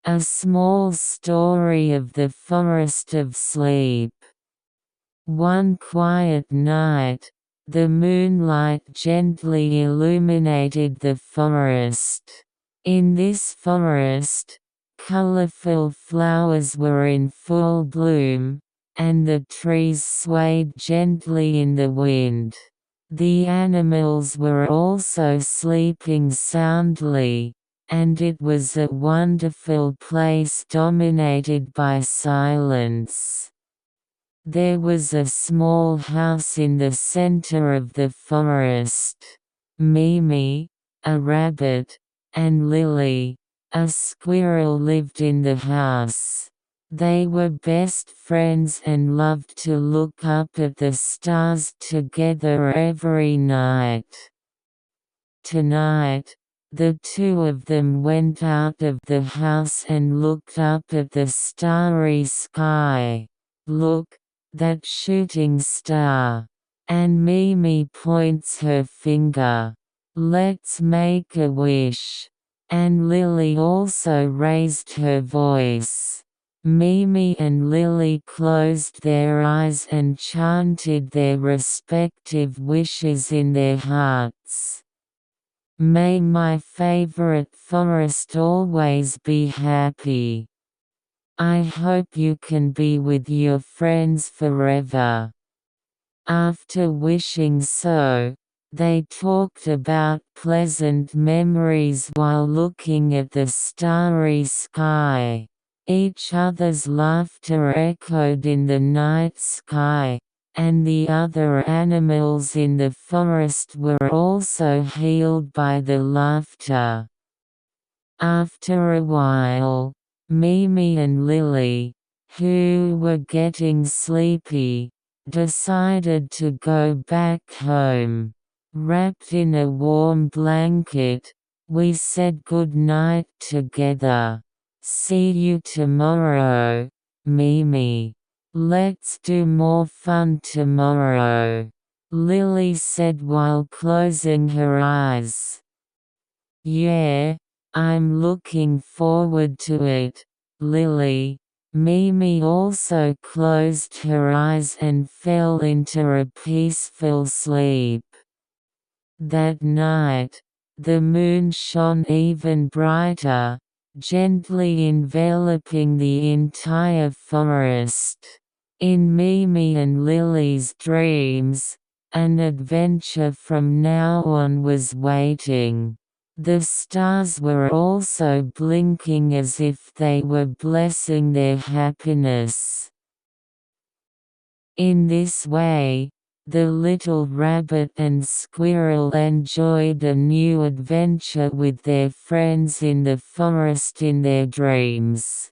A small story of the forest of sleep. One quiet night, the moonlight gently illuminated the forest. In this forest, colorful flowers were in full bloom, and the trees swayed gently in the wind. The animals were also sleeping soundly, and it was a wonderful place dominated by silence. There was a small house in the center of the forest. Mimi, a rabbit, and Lily, a squirrel lived in the house. They were best friends and loved to look up at the stars together every night. Tonight, the two of them went out of the house and looked up at the starry sky. "Look, that shooting star!" And Mimi points her finger. "Let's make a wish." And Lily also raised her voice. Mimi and Lily closed their eyes and chanted their respective wishes in their hearts. "May my favorite forest always be happy. I hope you can be with your friends forever." After wishing so, they talked about pleasant memories while looking at the starry sky. Each other's laughter echoed in the night sky, and the other animals in the forest were also healed by the laughter. After a while, Mimi and Lily, who were getting sleepy, decided to go back home. Wrapped in a warm blanket, we said good night together. "See you tomorrow, Mimi. Let's do more fun tomorrow," Lily said while closing her eyes. "Yeah, I'm looking forward to it, Lily." Mimi also closed her eyes and fell into a peaceful sleep. That night, the moon shone even brighter, gently enveloping the entire forest. In Mimi and Lily's dreams, an adventure from now on was waiting. The stars were also blinking as if they were blessing their happiness. In this way, the little rabbit and squirrel enjoyed a new adventure with their friends in the forest in their dreams.